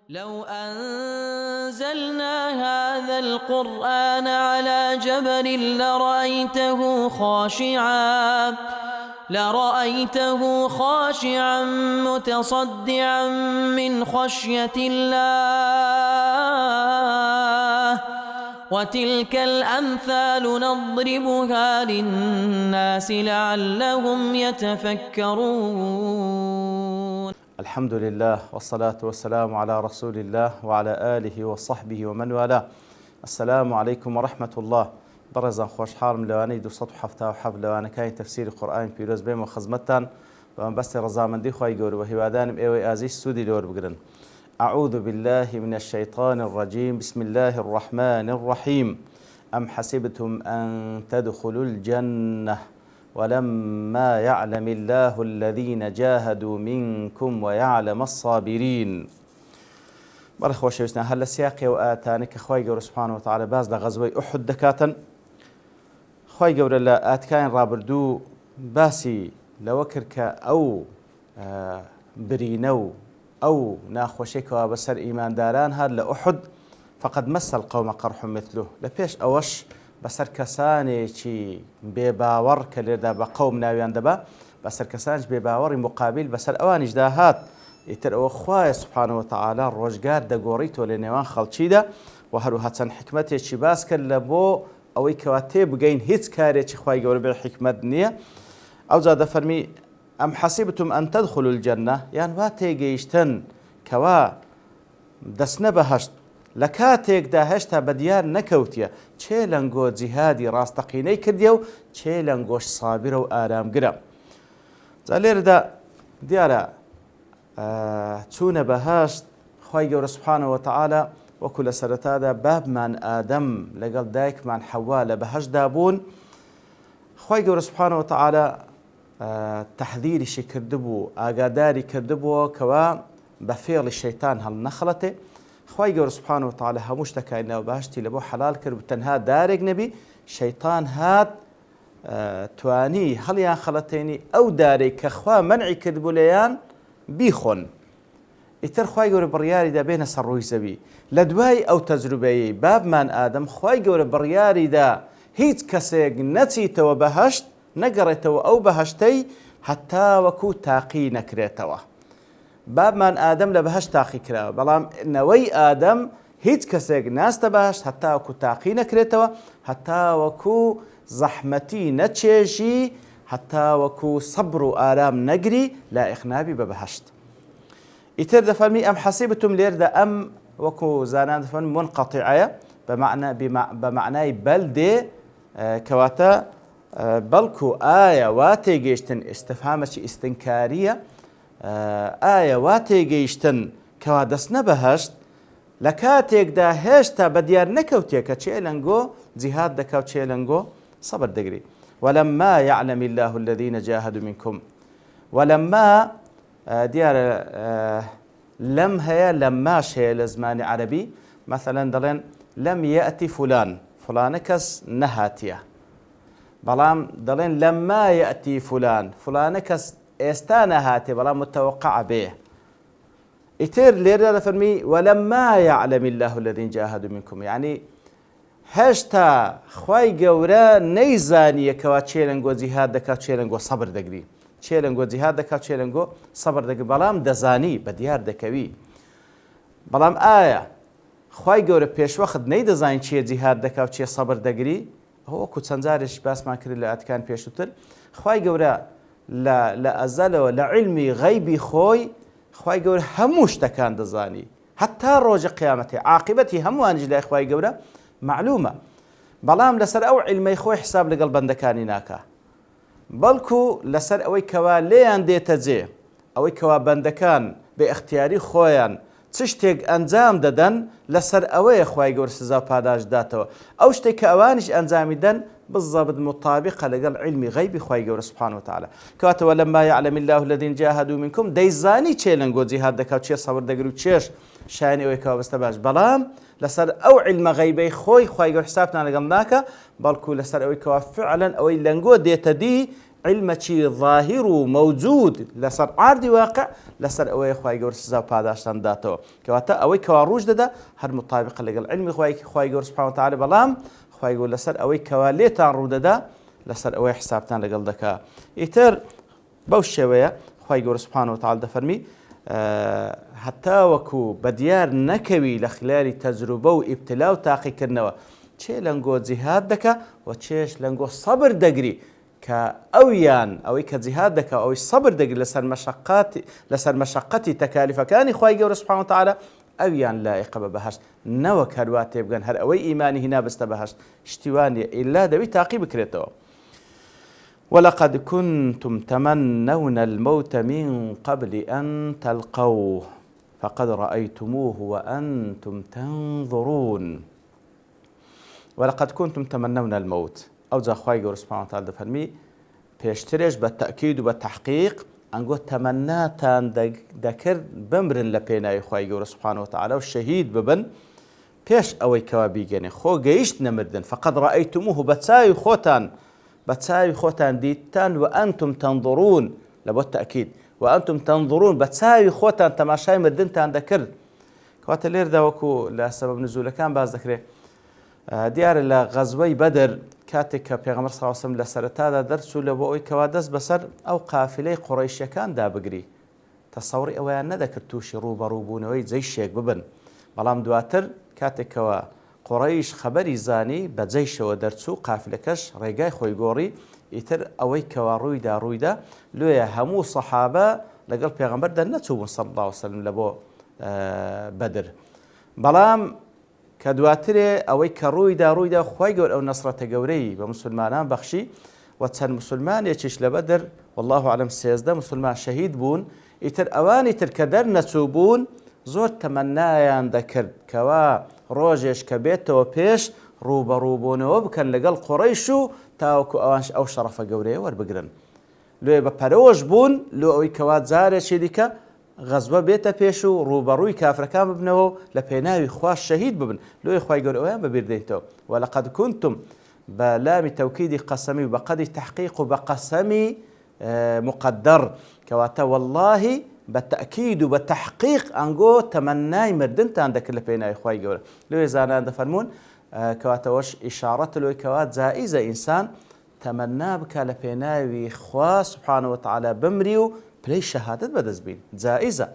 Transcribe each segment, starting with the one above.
لو أنزلنا هذا القرآن على جبل لرأيته خاشعا متصدعا من خشية الله وتلك الأمثال نضربها للناس لعلهم يتفكرون. الحمد لله والصلاة والسلام على رسول الله وعلى آله وصحبه ومن والاه. السلام عليكم ورحمة الله. برزان خوش حالم لواني 277 لواني كاين تفسير القرآن بيروز بيم وخزمتان ومن بس رزامندي خواهي قول وهوادانم ايوي ازيش سودي لور بقرن. أعوذ بالله من الشيطان الرجيم. بسم الله الرحمن الرحيم. أم حسبتم أن تدخلوا الجنة ولما يعلم الله الذين جاهدوا منكم ويعلم الصابرين. بەڵێ خۆشەویستان هەر لە سیاقی و ئاتانێک کە خی گەورە سوبحانەهو وتەعالە باز لە غەزوەی ئوحود دەکاتن، خی گەورە لە ئاتکانی ڕابردوو باسی لەوە کرد کە ئەو برینە و ئەو ناخۆشێکەوە بەسەر ئیمانداران هات لە ئوحود فقد مەسە القەومە قەرح مثله، لە پێش ئەوەش بەسەر کەسانێکی بێباوەڕ کە لێردا بە قەوم ناویان دەبا، بەسەر کەسانش بێباوەڕی مقابل بەسەر ئەوانیشدا هات. ئیتر ئەوە خوایە سوبحانەهو وتەعالا ڕۆژگار دەگۆڕیتەوە لە نێوان خەڵکیدا و هەروەها چەند حکمەتێکی باس کرد لە بۆ ئەوەی کەوا تێبگەین هیچ کارێکی خوای گەورە بێ حکمەت نییە. ئەوجا دەفەرمی ئەم حەسیبتم ئەن تەدخلوا الجەنە، یان وا تێگەیشتن کەوا دەستنە بەهەشت لە کاتێکدا هێشتا بەدیار نەکەوتیە چێ لەنگۆ جیهادی ڕاستەقینەی کردیە و چێ لەنگۆش سابرە و ئارامگرە. جا لێرەدا دیارە چوونە بەهەشت خی گەورە سوبحانەهو وتەعالا وەکو لە سەرەتادا بابمان ئادەم لەگەڵ دایکمان حەوا لە بەهەشتدا بوون، خی گەورە سوبحانەهو وتەعالا تەحذیریشی کردبوو، ئاگاداری کردبووە کەوا بە فێڵی شەیتان هەڵ نەخڵەتێ. خی گەورە سوبحانەهو وتەعالا هەموو شتەکانی ناو بەهەشتی لە بۆ حەلال کرد و تەنها دارێک نەبی شەیتان هات توانی هەڵیان خەڵەتێنی ئەو دارێک کە خوا مەنعی کردبوو لێیان بیخۆن. ئیتر خی گەورە بڕیاریدا بێنە سەر ڕووی زەوی. لە دوای ئەو تەجروبەیەی بابمان ئادەم خی گەورە بڕیاریدا هیچ کەسێک نەچیتەوە بەهەشت نەگەڕێتەوە ئەو بەهەشتەی هەتا وەکو تاقی نەکرێتەوە. بابمان ئادەم لە بەهەشت تاقی کراوە، بەڵام نەوەی ئادەم هیچ کەسێک ناستە بەهەشت هەتا وەکو تاقی نەکرێتەوە، هەتا وەکو زەحمەتی نەچێژی، هەتا وەکو سەبر و ئارام نەگری لایق نابی بە بەهەشت. ئیتر دەفەرمی ئەم حەسیبتم لێردا ئەم وەکو زانان دەفەرمن منقەطیعەیە بە معنای بەل دێ کەواتە بەڵکو ئایا وا تێگەیشتن ئیستفهامێکی ئیستنکاریە، ئایا وا تێگەیشتن کەوا دەستنە بەهەشت لە کاتێکدا هێشتا بەدیار نەکەوتێ کە چێ لەنگۆ جیهاد دەکەوت چێ لەنگۆ سەبر دەگری. ولما يعلم الله الذين جاهدوا منكم. ولما دیارە لەم هەیە لەماش هەیە لە زمانی عەرەبی، مەثەلەن دەڵێن لەم یەئتی فلانە کەس نەهاتیە، بەڵام دەڵێن لەما یەئتی فلانە کەس ئێستا نەهاتێ بەڵام متەوەقع بێ. ئیتر لێرە دەفەرمی ولما يعلم الله الذين جاهدوا منكم، یعنی هێشتا خی گەورە نەیزانیەکەوە چێ لەنگۆ جیهاد دەکات چێ لەنگۆ سەبر دەگری، چێ لەنگۆ جیهاد دەکات چێ لەنگۆ سەبر دەگری، بەڵام دەزانی بە دیار دەکەوی. بەڵام ئایا خی گەورە پێشوەخت نەیدەزانین چێ جیهاد دەکات چێ سەبر دەگری؟ ئەو وەکو چەند جارێک باسمان کرد لە ئاتکان پێشووتر، خی گەورە لە ئەزەلەوە لە عیلمی غەیبی خۆی خی گەورە هەموو شتەکان دەزانی، هەتا ڕۆژی قیامەتێ عاقبەتی هەمووانیش لای خی گەورە معلومە، بەڵام لەسەر ئەو عیلمەی خۆی حساب لەگەڵ بەندەکانی ناکە، بەڵکو لەسەر ئەوەی کەوا لێیان دێتە جێ، ئەوەی کەوا بەندەکان بێ ئەختیاری خۆیان چ شتێک ئەنجام دەدەن لەسەر ئەوەیە خی گەورە سزا و پاداش داتەوە. ئەو شتێک کە ئەوانیش ئەنجامی دەن بالضبط مطابقە لەگەڵ عیلمی غەیبی خی گەورە سوبحانەهو وتەعالا. کەواتەوە لەما یعلم الله الذين جاهدوا منكم، دەیزانی چێ لەنگۆ جیهاد دەکات چێ سەبر دەگری و چێش شایانی ئەوەی کەوا بەستە باش، بەڵام لەسەر ئەو عیلمە غەیبەی خۆی خی گەورە حسابتان لەگەڵ ناکە، بەڵکو لەسەر ئەوەی کەوا فعلەن ئەوەی لەنگۆ دێتە دی علمەکی ظاهر و موجود لەسەر عاردی واقع لەسەر ئەوەیە خوای گەورە سزا و پاداشتان داتەوە کەواتە ئەوەی کەوا ڕوش دەدا هەر مطابقە لەگەڵ علمی خوای گەورە سوبحانه وتعالى بەڵام خوای گەورە لەسەر ئەوەی کەوا لێتان ڕوو دەدا لەسەر ئەوەی حسابتان لەگەڵ دەکا. ئیتر بەو شێوەیە خوای گەورە سوبحانه وتعالى دەفەرمی هەتا وەکو بەدیار نەکەوی لە خلالی تەجروبە و ئیبتلا و تاقیکردنەوە چێ لەنگۆ جیهاد دەکا و چێش لەنگۆ سەبر دەگری کە ئەوەی کە جیهاد دەکا ئەوەی سەبر دەگری لەسەر مەشەقەتی تەکالیفەکانی خوای گەورە سوبحانه وتعالى ئەویان لایقە بە بەهەشت نەوەک هەروە تێبگەن هەر ئەوەی ئیمانی هینا بستە بەهەشت شتیوانیە ئیلا دەوی تاقی بکرێتەوە. ولقد كنتم تمنون الموت من قبل أن تلقوه فقد رأيتموه وأنتم تنظرون. ولقد كنتم تمنون الموت أو جا خواهي گەورە سوبحانه وتعالى دەفەرمی پێشترێش بە تەئکید و بە تەحقیق ئەنگۆ تەمەناتان دەکرد بمرن لە پێناوی خواهی گەورە سوبحانه وتعالى و شەهید ببن پێش ئەوەی کەوا بیگەنێ خۆ گەیشت نەمردن فقد رأيتموه بە چاوی خۆتان دیتان و ئەنتم تەنظرون لە بۆ تەئکید و ئەنتم تەنظرون بە چاوی خۆتان تەماشای مردنتان دەکرد. کەواتە لێردا وەکو لە سەبەب نزولەکان باز دەکرێت دیارە لە غەزوەی بەدر کاتێک کە پێغەمبەر صلی الله علیه و سلم لە سەرەتادا دەرچوو لە بۆ ئەوەی کەوا دەست بەسەر ئەو قافلەی قوڕەیشیەکان دابگری تەسەوری ئەوەیان نەدەکرد تووشی ڕوبەڕووبوونەوەی جەیشێک ببن بەڵام دواتر کاتێکەوە قوڕەیش خەبەری زانی بە جەیشەوە دەرچوو قافلەکەش ڕێگای خۆی گۆڕی ئیتر ئەوەی کەوا ڕوویدا لێیە هەموو سەحابە لەگەڵ پێغەمبەردا نەچووبوون صلی الله علیه و سلم لە بۆ بەدر بەڵام کە دواترێ ئەوەی کە ڕوویدا خوای گەورە ئەو نەسرەتە گەورەی بە مسلمانان بەخشی و چەند مسلمانێکیش لە بەدر والله عەلەم 13 مسلمان شەهید بوون ئیتر ئەوانی تر کە دەرنەچوو بوون زۆر تەمەنایان دەکرد کەوا ڕۆژێش کە بێتەوە پێش ڕوبەڕووبوونەوە بکەن لەگەڵ قوڕەیش و تاوەکو ئەوانش ئەو شەرەفە گەورەیە وەربگرن لێ بە پەرەوەش بوون لۆ ئەوەی کەوا جارێکی دیکە غەزوە بێتە پێش و ڕوبەڕووی کافرەکان ببنەوە لە پێناوی خوا شەهید ببن لۆی خوای گەورە ئەویان بەبیردێنیتەوە. ولقد كنتم بە لامی تەوکیدی قەسەمی و بە قەدی تەحقیق و بە قەسەمی مقدر کەواتە والله بە تەئکید و بە تەحقیق ئەنگۆ تەمەنای مردنتان دەکرد لە پێناوی خوای گەورە لێ زانان دەفەرمون کەواتەوەش ئیشارەت لۆی کەوا جائیزە ئینسان تەمەنا بکە لە پێناوی خوا سبحانه وتعالى بمری و پلەی شەهادەت بەدەستبین جائیزە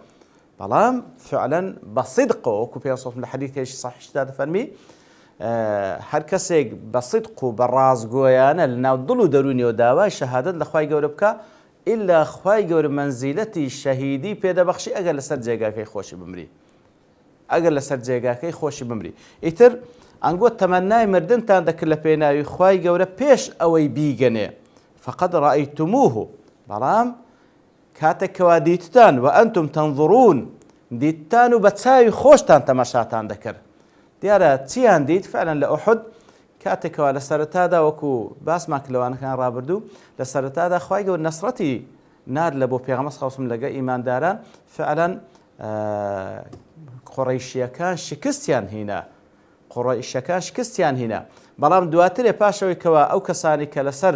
بەڵام فعلا بە صدقەوە وەکو پێغەمبەر لە حەدیثێکی صحیحدا دەفەرمی هەر کەسێک بە صدق و بە ڕازگۆیانە لەناو دڵ و دەرونیەوە داوای شەهادەت لە خوای گەورە بکە ئیلا خوای گەورە مەنزیلەتی شەهیدی پێدەبەخشی ئەگەر لەسەر جێگاکەی خۆشی بمری ئیتر ئەنگۆ تەمەنای مردنتان دەکرد لە پێناوی خوای گەورە پێش ئەوەی بیگەنێ فقد رأيتموه بەڵام کاتێکەوە دیتتان و ئەنتم تەنظرون دیتتان و بە چاوی خۆشتان تەماشاتان دەکرد دیارە چیان دیت فعلا لە ئوحود کاتێکەوە لە سەرەتادا وەکو باسمان کردەوانەکان ڕابردوو لە سەرەتادا خوای گەورە نەسرەتی نار لە بۆ پێغەمبەر صلی الله علیه و سلم لەگەڵ ئیمانداران فعلا قوڕەیشیەکان شکستیان هینا بەڵام دواترێ پاشەوەی کەوە ئەو کەسانی کە لەسەر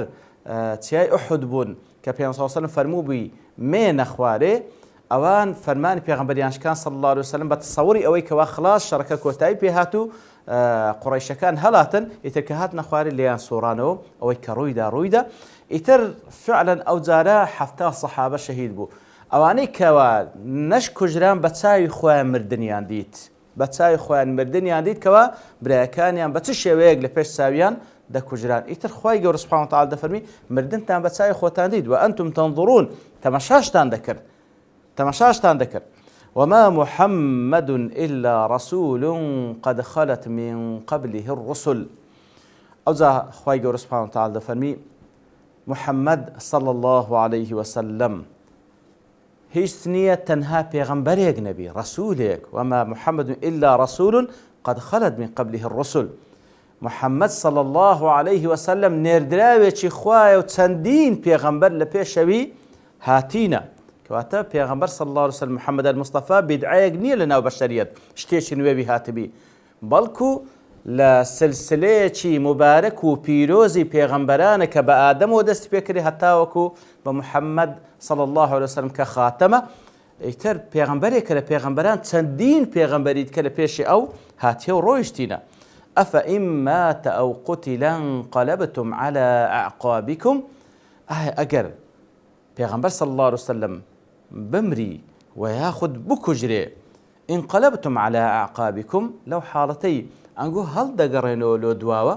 چیای ئوحود بوون کە پێغەمبەر صلی الله علیه و سلم فەرمووبووی مێ نەخوارێ ئەوان فەرمانی پێغەمبەریانشکان صلی الله علیه و سلم بە تەسەووری ئەوەی کەوا خلاص شەڕەکە کۆتایی پێهاتوو قوڕەیشەکان هەڵاتن ئیتر کە هات نەخوارێ لێیان سۆڕانەوە ئەوەی کە ڕوویدا ئیتر فعلا ئەو جارە 70 سەحابە شەهید بوو ئەوانەی کەوا نەش کوژران بە چاوی خۆیان مردنیان دیت کەوا برایەکانیان بە چ شێوەیەک لە پێش چاویان دەکوژران ئیتر خوای گەورە سوبحانه وتعالى دەفەرمی مردنتان بە چاوی خۆتان دیت و ئەنتم تەنظرون تەماشاشتان دەکرد وما محمد إلا رسول قد خلت من قبله الرسل أوزا خوای گەورە سوبحانه وتعالى دەفەرمی محمد صلى الله عليه وسلم هیچ نییە تەنها پێغەمبەرێک نەبی ڕەسوولێک وما محمد إلا رسول قد خلت من قبله الرسل محمد صلى الله عليه وسلم نێردراوێکی خوایە و چەندین پێغەمبەر لە پێشەوی هاتینە کەواتە پێغەمبەر صلى الله عليه وسلم محمد المصطفى بدعەیەک نییە لە ناو بەشەریەت شتێکی نوێوی هاتبی بەڵکو لسلسلەیەکی مبارەك و پیرۆزی پێغەمبەرانە کە بە ئادەمەوە دەست پێکردی هەتاوەکو بە محەممەد صلى الله عليه وسلم کە خاتەمە ئیتر پێغەمبەرێکە لە پێغەمبەران چەندین پێغەمبەریت کە لە پێشی ئەو هاتیە و ڕۆیشتینە. ئەفەئین مات ئەو قوتیلا انقەلەبتم على أعقابكم ئەگەر پێغەمبەر صلى الله عليه وسلم بمری و یاخود بکوژرێ انقەلەبتم على أعقابكم لەو حاڵەتەی ئەنگۆ هەڵدەگەڕێنەوە لۆ دواوە.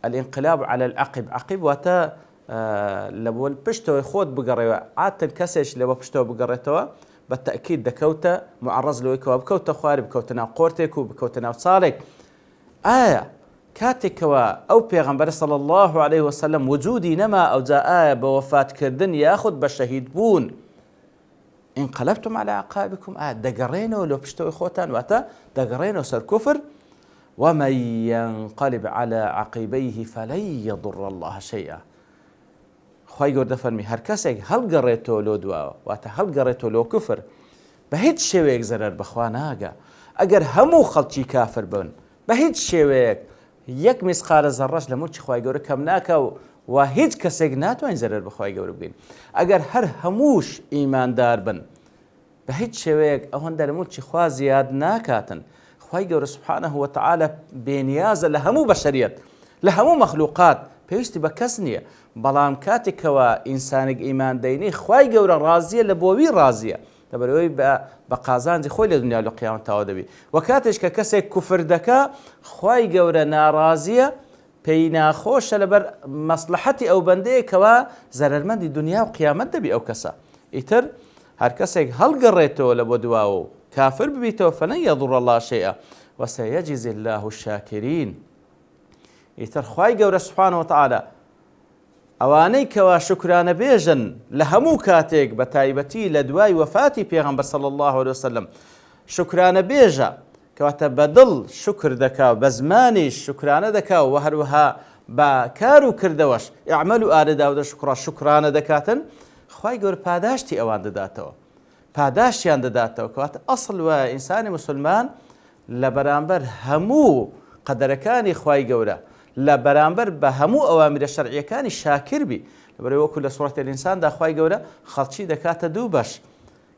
الانقلاب على العقب عقب واتە لە بۆ پشتەوەی خۆت بگەڕێەوە عاتن کەسێک لەوە پشتەوە بگەڕێتەوە بە تەکید دەکەوتە معڕەز لەوەیکەوە بکەوتە خواری بکەوتە ناو قۆرتێک و بکەوتە ناو چاڵێک. ئایا کاتێکەوە ئەو پێغەمبەر صلی الله عليه وسلم وجودی نەما ئەوجا ئایا بە وەفاتکردن یاخود بە شەهید بوون انقلبتم على أعقابكم دەگەڕێنەوە لۆ پشتەوەی خۆتان واتە دەگەڕێنەوە سەر کوفر. ومن ينقلب على عقبيه فلن يضر الله شيئا. خی گەورە دەفەرمی هەر کەسێک هەڵگەڕێتەوە لۆ دواوە واتە هەڵگەڕێتەوە لۆ کوفر بە هیچ شێوەیەک زەرەر بەخوا ناگە. ئەگەر هەموو خەڵکی کافر بن بە هیچ شێوەیەک یەک میسقالە زەڕەش لە مولکی خی گەورە کەم ناکە و هیچ کەسێک ناتوانین زەرەر بەخوای گەورە بگەین. ئەگەر هەر هەمووش ئیماندار بن بە هیچ شێوەیەک ئەوەندە لە مولکی خوا زیاد ناکاتن. خی گەورە سبحانه وتعالى بێنیازە لە هەموو بەشەریەت لە هەموو مەخلوقات پێویستی بە کەس نییە. بەڵام کاتێکەوە ئینسانێک ئیمان دەینی خی گەورە ڕازیە لە بۆوی ڕازیە لەبەرەوەی بە قازانجی خۆی لە دنیا لە قیامەتەوە دەبی. و کاتێش کە کەسێک کوفر دەکا خی گەورە ناڕازیە پێی ناخۆشە لەبەر مەسلحەتی ئەو بەندەیەکەوە زەرەرمەندی دنیا و قیامەت دەبی ئەو کەسە. ئیتر هەر کەسێک هەڵگەڕێتەوە لە بۆ دواوە و کافر ببیتەوە فلن يضر الله شيئا وسيجزي الله الشاكرين. ئیتر خی گەورە سبحانه وتعالى ئەوانەی کەوا شکرانە بێژن لە هەموو کاتێک بە تایبەتی لە دوای وەفاتی پێغەمبەر صلی الله عليه وسلم شکرانە بێژە کەواتە بەدڵ شکر دەکا بە زمانیش شکرانە دەکا و هەروەها بە کار و کردەوەش ئەعمەل و ئالە داودە شکرانە دەکاتن خی گەورە پاداشتی ئەوان دەداتەوە پاداشتیان دەداتەوە کەواتە ئەسڵ وە ئینسانی مسلمان لە بەرامبەر هەموو قەدەرەکانی خی گەورە لە بەرامبەر بە هەموو ئەوامیرە شەرعیەکانی شاکر بی. لەبەرەوەی وەکو لە سوورەتی الئینساندا خی گەورە خەڵکی دەکاتە دوو بەش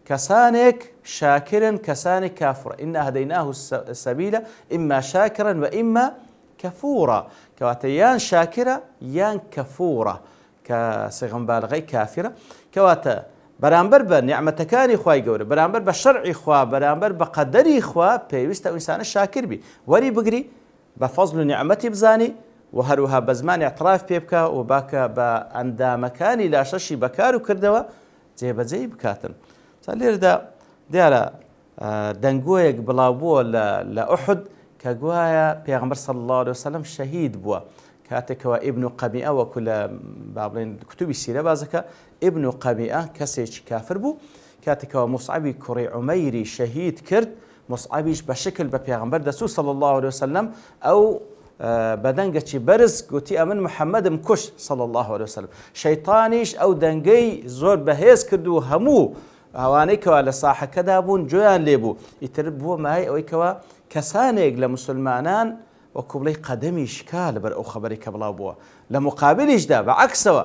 کەسانێک شاکرن کەسانێک کافڕە. ئینا هەدەیناه السەبیلە ئیما شاکرن و ئیما کەفوورە کەواتە یان شاکرە یان کەفوورە کە سیغە مبالغەی کافرە. کەواتە بەرامبەر بە نیعمەتەکانی خی گەورە بەرامبەر بە شەرعی خوا بەرامبەر بە قەدەری خوا پێویستە ئەو ئینسانە شاکر بی وەری بگری بە فەزل و نیعمەتی بزانی و هەروەها بە زمانی اعتراف پێ بکە و باکە بە ئەندامەکانی لاشەشی بەکار و کردەوە جێبەجێی بکاتن. لێرەدا دیارە دەنگۆیەک بڵاو بووە لە ئوحد کە گوایە پێغەمبەر صلی الله عليه وسلم شەهید بووە کاتێکەوە ئیبن قەمیئە وەکو لە با بڵێن کتوبی سیرە بازەکە ئیبن قەمیئە کەسێکی کافر بوو کاتێکەوە موسعەبی کوڕی عومەیری شەهید کرد. موسعەبیش بە شکل بە پێغەمبەر دەچوو صلی الله عليه وسلم ئەو بەدەنگەکی بەرز گوتی ئەمن محەممەدم کوش صلی الله عليه وسلم. شەیطانیش ئەو دەنگەی زۆر بەهێز کرد و هەموو ئەوانەی کەوا لە ساحەکەدا بوون جۆیان لێبوو. ئیتر بووە مای ئەوەی کەوا کەسانێک لە مسلمانان وەکو بڵێ قەدەمی شکا لەبەر ئەو خەبەری کە بڵاو بووە. لە مقابلیشدا بەعەکسەوە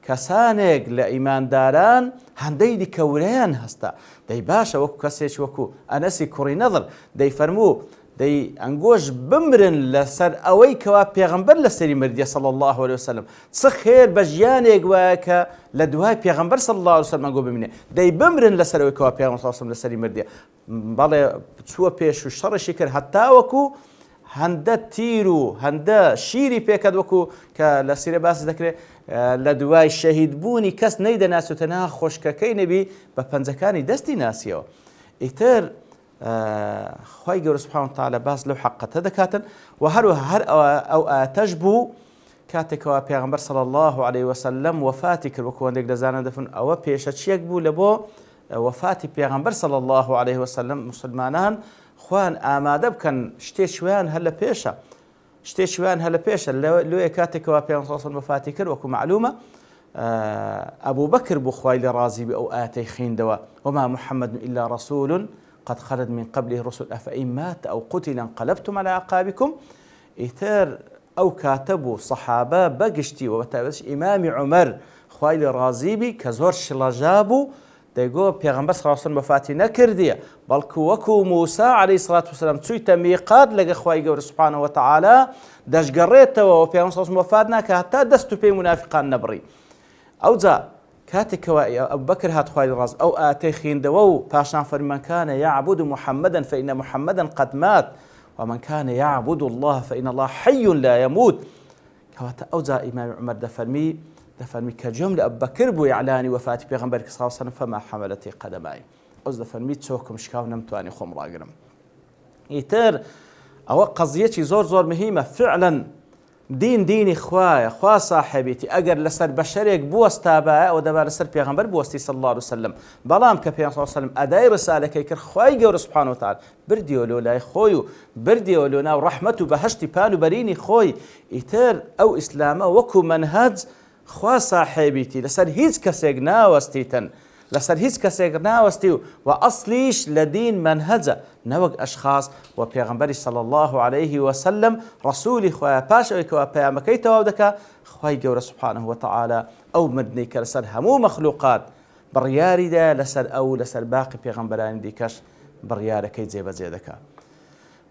کەسانێک لە ئیمانداران هەندەی دیکەورەیان هەستا دەی باشە وەکو کەسێک وەکو ئەنەسی کوڕی نەضر دەی فەرموو دەی ئەنگۆش بمرن لەسەر ئەوەی کەوا پێغەمبەر لەسەری مردیە صلی الله عليه وسلم چ خێر بە ژیانێک وایە کە لە دوای پێغەمبەر صلی الله عليه وسلم ئەنگۆ ببینێ دەی بمرن لەسەر ئەوەی کەوا پێغەمبەر صلی الله عليه وسلم لەسەری مردیە بەڵێ چووە پێش و شەڕشی کرد هەتا وەکو هەندە تیر و هەندە شیری پێکەت وەکو کە لە سیرە باسی دەکرێت لە دوای شەهید بوونی کەس نەیدەناسێتە نا خۆشکەکەی نەبی بە پەنجەکانی دەستی ناسیەوە. ئیتر خی گەورە سوبحانەهو وتەعالە باس لەو حەقەتە دەکاتن و هەروەها هەر ئەو ئاتەش بوو کاتێکەوە پێغەمبەر صلی الله عليه وسلم وەفاتی کرد وەکو هەندێک دەزانن دەفن ئەوە پێشەچیەک بوو لە بۆ وەفاتی پێغەمبەر صلی الله عليه وسلم. مسلمانان خوان ئامادە بکەن شتێکیان هەر لە پێشە شتێکیان هەر لە پێشە لێ کاتێکەوە پێغەمبەر صلی الله عليه وسلم وەفاتی کرد وەکو معلومە ئەبوو بەکر بوو خوای لێ ڕازی بێ ئەو ئاتەی خوێندەوە وما محمد إلا رسول قد خلت من قبله رسل أفإن مات أو قتل انقلبتم على أعقابكم. ئیتر ئەو کاتەبوو سەحابە بەگشتی و بەتایبەتش ئیمامی عومەر خوای لێ ڕازی بی کە زۆر شڵەژا بوو دەیگۆ پێغەمبەر صلی الله علیه و سلم وفاتی نەکردیە بەڵکو وەکو موسا عەلەیهی سڵات وسەلام چوویتە میقات لەگە خوای گەورە سوبحانەهو وتەعالا دەشگەڕێتەوە و پێغەمبەر صلی الله علیه و سلم وفات ناکە هەتا دەست و پێی منافقان نەبڕی. ئەوجا کاتێکەوە ئەبوبەکر هات خوای ڕاز ئەو ئاتەی خوێندەوە و پاشان فەرمی من كان يعبد محمدا فإن محمدا قد مات ومن كان يعبد الله فإن الله حي لا يموت. کەواتە ئەوجا ئیمامی عومەر دەفەرمی کە جۆم لە ئەبوبەکر بوو ئیعلانی وفاتی پێغەمبەر صلی الله علیه و سلم فما حملتی قدمای ئەوز دەفەرمی چۆکم شکاو نەمتوانی خۆم ڕاگرم. ئیتر ئەوە قەزیەکی زۆر مهمە فعلا دین دینی خوایە خوا صاحبێتی ئەگەر لەسەر بەشەرێک بوەستابایە ئەو دەبا لەسەر پێغەمبەر بوەستی صلی الله علیه وسلم بەڵام کە پێغەمبەر صلی الله علیه وسلم ئەدای ڕسالەکەی کرد خوای گەورە سوبحانەهو وتەعالا بردیەوە لۆ لای خۆی و بردیەوە لۆ ناو ڕەحمەت و بەهەشتی پان و بەرینی خۆی. ئیتر ئەو ئیسلامە وەکو منهەج خوا صاحبێتی لەسەر هیچ کەسێک ناوەستیتن لەسەر هیچ کەسێک ناوەستی و ئەسلیش لە دین منهەجە نەوەک ئەشخاص و پێغەمبەری صلی الله عليه وسلم ڕسوولی خۆیان پاش ئەوەی کەوا پەیامەکەی تەواو دەکا خوای گەورە سوبحانەهو وتەعالا ئەو مردنی کە لەسەر هەموو مەخلوقات بڕیاریدا لەسەر ئەو لەسەر باقی پێغەمبەرانی دیکەش بڕیارەکەی جێبەجێ دەکا.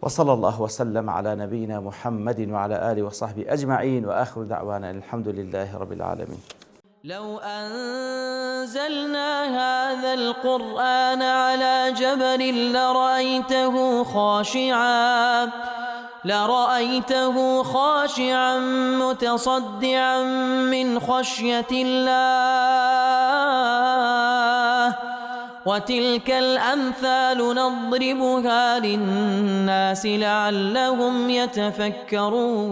وصلى الله وسلم على نبينا محمد وعلى آله وصحبه أجمعين وآخر دعوانا الحمد لله رب العالمين. لو أنزلنا هذا القرآن على جبل لرأيته خاشعا متصدعا من خشية الله وتلك الأمثال نضربها للناس لعلهم يتفكرون.